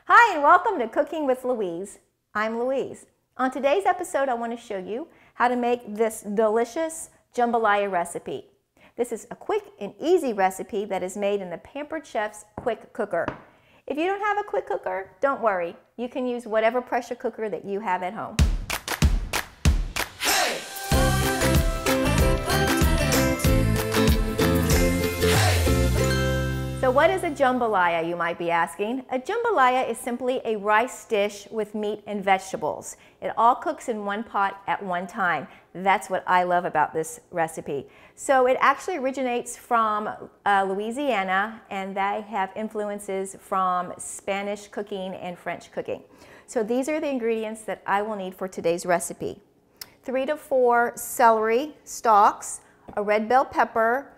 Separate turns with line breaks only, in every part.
Hi and welcome to Cooking with Louise. I'm Louise. On today's episode, I want to show you how to make this delicious jambalaya recipe. This is a quick and easy recipe that is made in the Pampered Chef's Quick Cooker. If you don't have a quick cooker, don't worry. You can use whatever pressure cooker that you have at home. So what is a jambalaya, you might be asking? A jambalaya is simply a rice dish with meat and vegetables. It all cooks in one pot at one time. That's what I love about this recipe. So it actually originates from Louisiana, and they have influences from Spanish cooking and French cooking. So these are the ingredients that I will need for today's recipe. 3 to 4 celery stalks, a red bell pepper,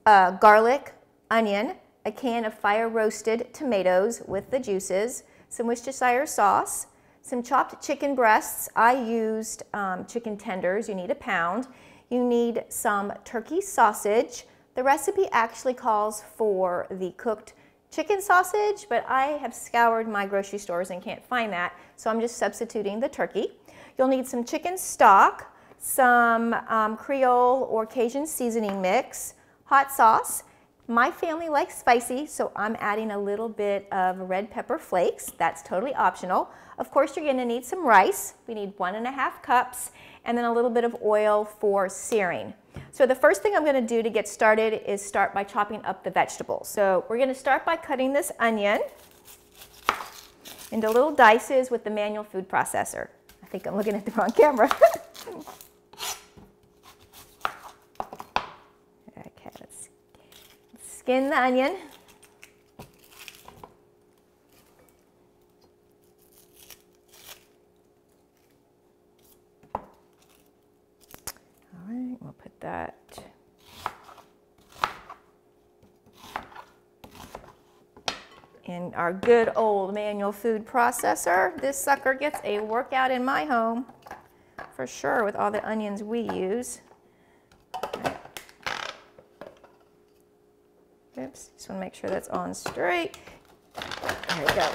garlic, onion, a can of fire roasted tomatoes with the juices, some Worcestershire sauce, some chopped chicken breasts. I used chicken tenders. You need a pound. You need some turkey sausage. The recipe actually calls for the cooked chicken sausage, but I have scoured my grocery stores and can't find that, so I'm just substituting the turkey. You'll need some chicken stock, some Creole or Cajun seasoning mix, hot sauce. My family likes spicy, so I'm adding a little bit of red pepper flakes. That's totally optional. Of course, you're going to need some rice. We need 1½ cups, and then a little bit of oil for searing. So the first thing I'm going to do to get started is start by chopping up the vegetables. So we're going to start by cutting this onion into little dices with the manual food processor. I think I'm looking at the wrong camera. Skin the onion. All right, we'll put that. In our good old manual food processor. This sucker gets a workout in my home, for sure, with all the onions we use. Oops, just want to make sure that's on straight. There we go.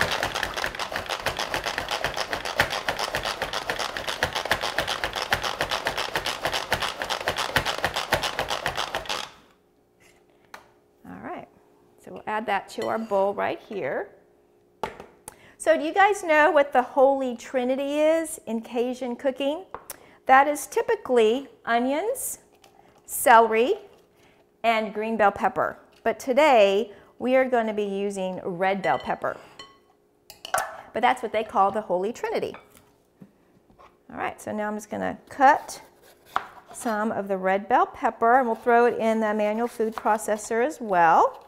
All right, so we'll add that to our bowl right here. So do you guys know what the Holy Trinity is in Cajun cooking? That is typically onions, celery, and green bell pepper. But today, we are going to be using red bell pepper. But that's what they call the Holy Trinity. All right, so now I'm just going to cut some of the red bell pepper, and we'll throw it in the manual food processor as well.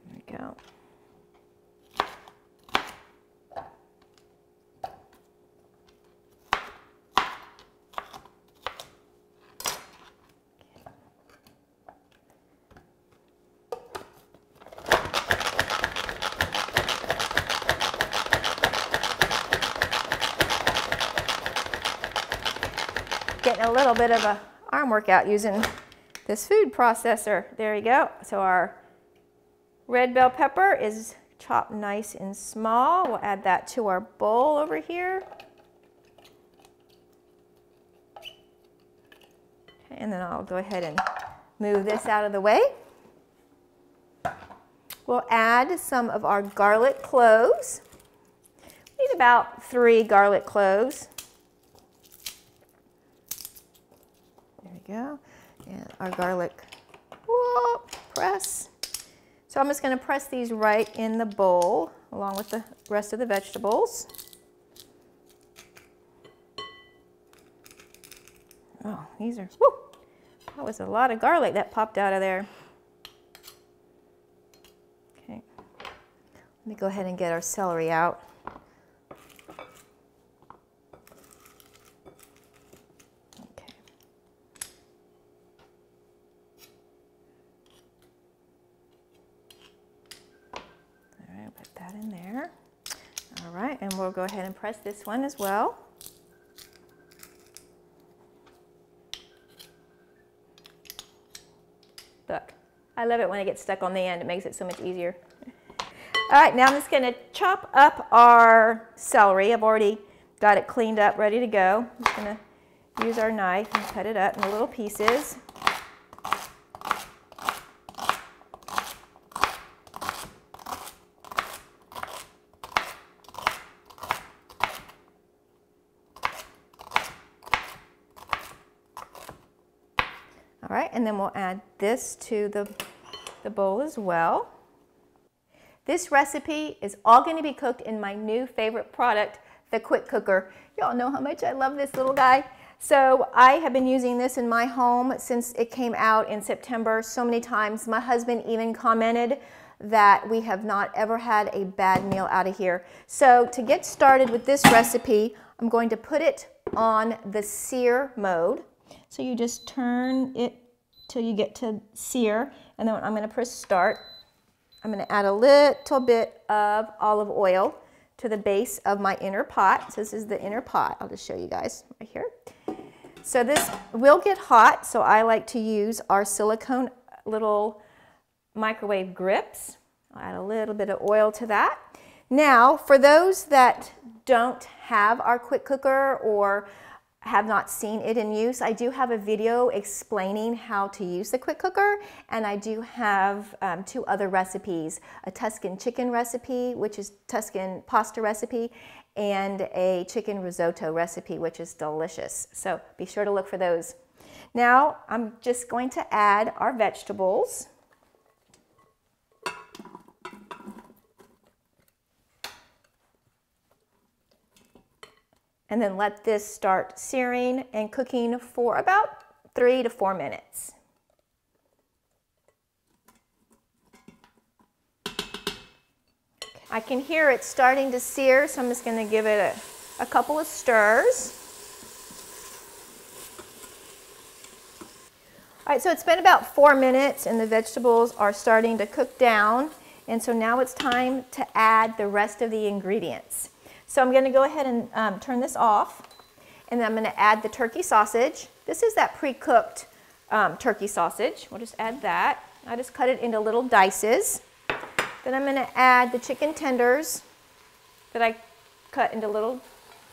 There we go. Getting a little bit of an arm workout using this food processor. There you go. So our red bell pepper is chopped nice and small. We'll add that to our bowl over here. Okay, and then I'll go ahead and move this out of the way. We'll add some of our garlic cloves. We need about 3 garlic cloves. Go. And our garlic press. So I'm just going to press these right in the bowl along with the rest of the vegetables. Oh, these are, whoo, that was a lot of garlic that popped out of there. Okay, let me go ahead and get our celery out. In there. All right, and we'll go ahead and press this one as well. Look, I I love it when it gets stuck on the end. It makes it so much easier. All right, now I'm just going to chop up our celery. I've already got it cleaned up, ready to go. I'm just going to use our knife and cut it up into little pieces. All right, and then we'll add this to the bowl as well. This recipe is all going to be cooked in my new favorite product, the Quick Cooker. Y'all know how much I love this little guy. So I have been using this in my home since it came out in September so many times. My husband even commented that we have not ever had a bad meal out of here. So to get started with this recipe, I'm going to put it on the sear mode. So you just turn it till you get to sear, and then I'm going to press start. I'm going to add a little bit of olive oil to the base of my inner pot. So this is the inner pot. I'll just show you guys right here. So this will get hot, so I like to use our silicone little microwave grips. I'll add a little bit of oil to that. Now, for those that don't have our Quick Cooker or have not seen it in use, I do have a video explaining how to use the Quick Cooker, and I do have 2 other recipes, a Tuscan chicken recipe, which is Tuscan pasta recipe, and a chicken risotto recipe, which is delicious. So be sure to look for those. Now I'm just going to add our vegetables. And then let this start searing and cooking for about 3 to 4 minutes. I can hear it starting to sear, so I'm just going to give it a couple of stirs. All right, so it's been about 4 minutes and the vegetables are starting to cook down. And so now it's time to add the rest of the ingredients. So I'm going to go ahead and turn this off, and then I'm going to add the turkey sausage. This is that pre-cooked turkey sausage. We'll just add that. I just cut it into little dices. Then I'm going to add the chicken tenders that I cut into little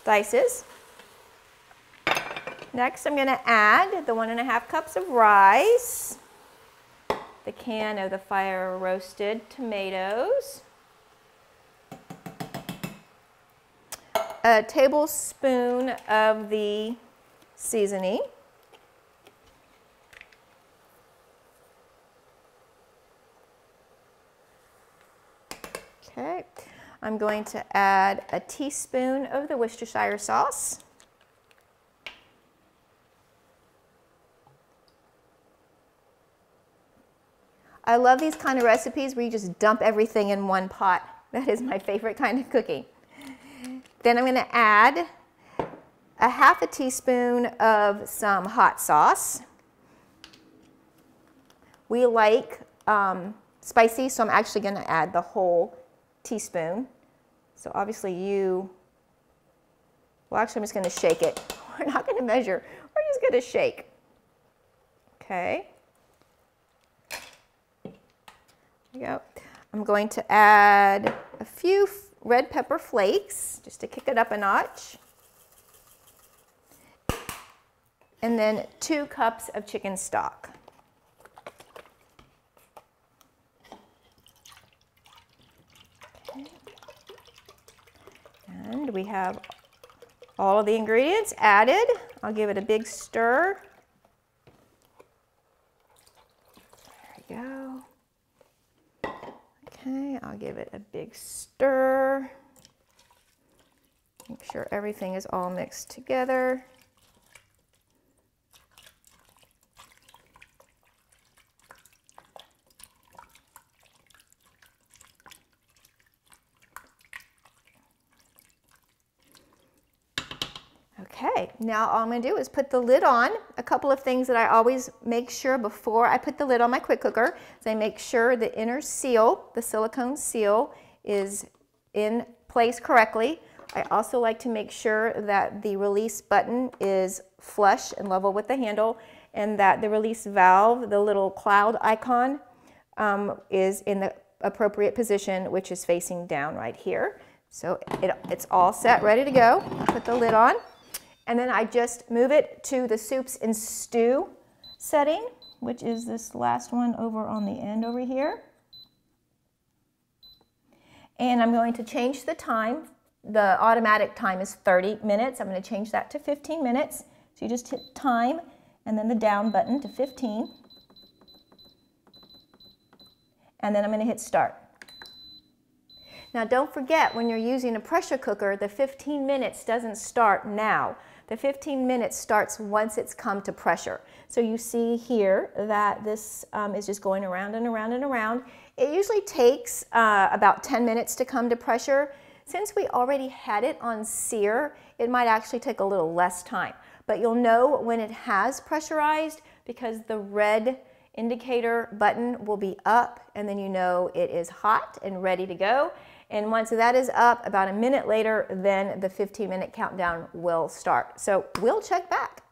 dices. Next, I'm going to add the 1½ cups of rice, the can of the fire roasted tomatoes, a tablespoon of the seasoning, okay. I'm going to add a teaspoon of the Worcestershire sauce, I love these kind of recipes where you just dump everything in one pot. That is my favorite kind of cooking. Then I'm going to add a ½ teaspoon of some hot sauce. We like spicy, so I'm actually going to add the whole teaspoon. So obviously well, actually I'm just going to shake it. We're not going to measure, we're just going to shake. Okay. There we go. I'm going to add a few red pepper flakes just to kick it up a notch. And then 2 cups of chicken stock. Okay. And we have all of the ingredients added. I'll give it a big stir. There we go. Okay, I'll give it a big stir. Make sure everything is all mixed together. Okay, now all I'm going to do is put the lid on. A couple of things that I always make sure before I put the lid on my quick cooker is I make sure the inner seal, the silicone seal, is in place correctly. I also like to make sure that the release button is flush and level with the handle, and that the release valve, the little cloud icon, is in the appropriate position, which is facing down right here. So it's all set, ready to go. I'll put the lid on. And then I just move it to the soups and stew setting, which is this last one over on the end over here. And I'm going to change the time. The automatic time is 30 minutes. I'm going to change that to 15 minutes. So you just hit time and then the down button to 15. And then I'm going to hit start. Now don't forget, when you're using a pressure cooker, the 15 minutes doesn't start now. The 15 minutes starts once it's come to pressure. So you see here that this is just going around and around and around. It usually takes about 10 minutes to come to pressure. Since we already had it on sear, it might actually take a little less time. But you'll know when it has pressurized because the red indicator button will be up, and then you know it is hot and ready to go. And once that is up, about a minute later, then the 15-minute countdown will start. So we'll check back.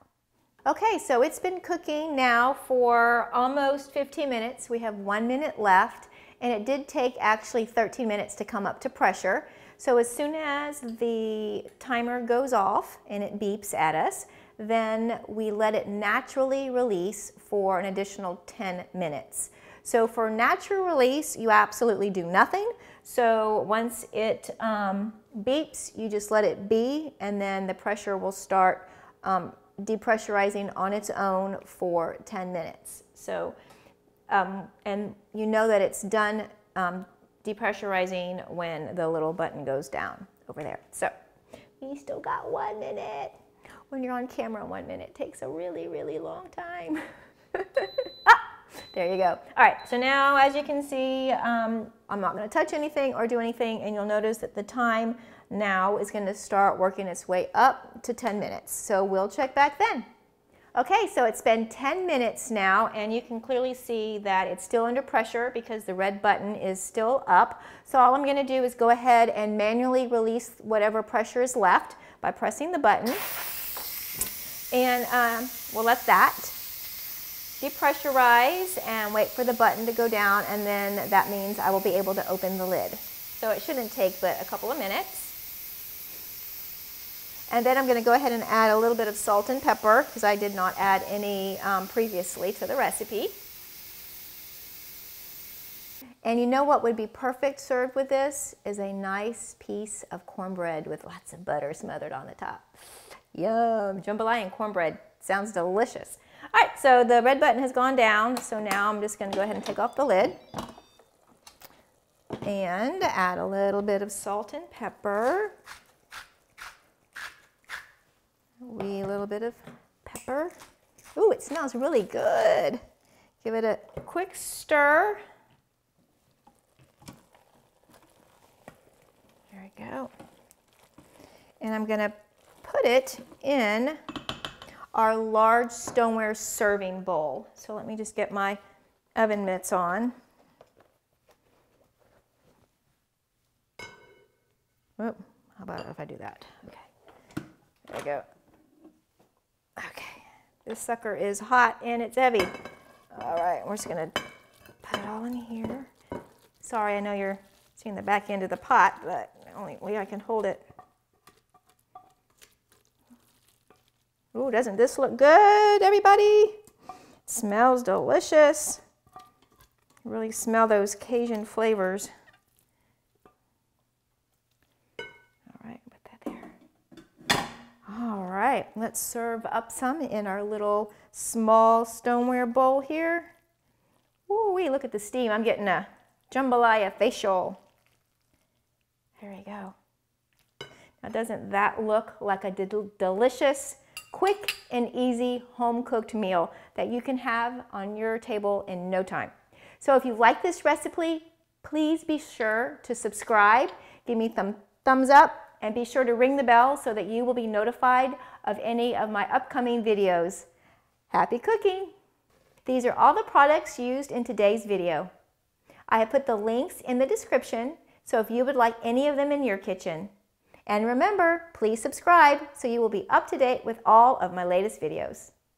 Okay, so it's been cooking now for almost 15 minutes. We have 1 minute left, and it did take actually 13 minutes to come up to pressure. So as soon as the timer goes off and it beeps at us, then we let it naturally release for an additional 10 minutes. So for natural release, you absolutely do nothing. So once it beeps, you just let it be, and then the pressure will start depressurizing on its own for 10 minutes. So, and you know that it's done depressurizing when the little button goes down over there. So we still got 1 minute. When you're on camera, 1 minute takes a really, really long time. There you go. All right, so now as you can see, I'm not going to touch anything or do anything, and you'll notice that the time now is going to start working its way up to 10 minutes. So we'll check back then. Okay, so it's been 10 minutes now, and you can clearly see that it's still under pressure because the red button is still up. So all I'm going to do is go ahead and manually release whatever pressure is left by pressing the button. And we'll let that depressurize and wait for the button to go down, and then that means I will be able to open the lid. So it shouldn't take but a couple of minutes. And then I'm going to go ahead and add a little bit of salt and pepper because I did not add any previously to the recipe. And you know what would be perfect served with this is a nice piece of cornbread with lots of butter smothered on the top. Yum! Jambalaya and cornbread. Sounds delicious. All right, so the red button has gone down, so now I'm just going to go ahead and take off the lid and add a little bit of salt and pepper. A wee little bit of pepper. Ooh, it smells really good. Give it a quick stir. There we go. And I'm going to put it in our large stoneware serving bowl. So let me just get my oven mitts on. Oh, how about if I do that? Okay, there we go. Okay, this sucker is hot and it's heavy. All right, we're just gonna put it all in here. Sorry, I know you're seeing the back end of the pot, but the only way I can hold it. Ooh, doesn't this look good, everybody? It smells delicious. You really smell those Cajun flavors. All right, put that there. All right, let's serve up some in our little small stoneware bowl here. Ooh, look at the steam. I'm getting a jambalaya facial. There we go. Now, doesn't that look like a delicious, quick and easy home-cooked meal that you can have on your table in no time? So if you like this recipe, please be sure to subscribe, give me some thumbs up, and be sure to ring the bell so that you will be notified of any of my upcoming videos. Happy cooking! These are all the products used in today's video. I have put the links in the description, so if you would like any of them in your kitchen. And remember, please subscribe so you will be up to date with all of my latest videos.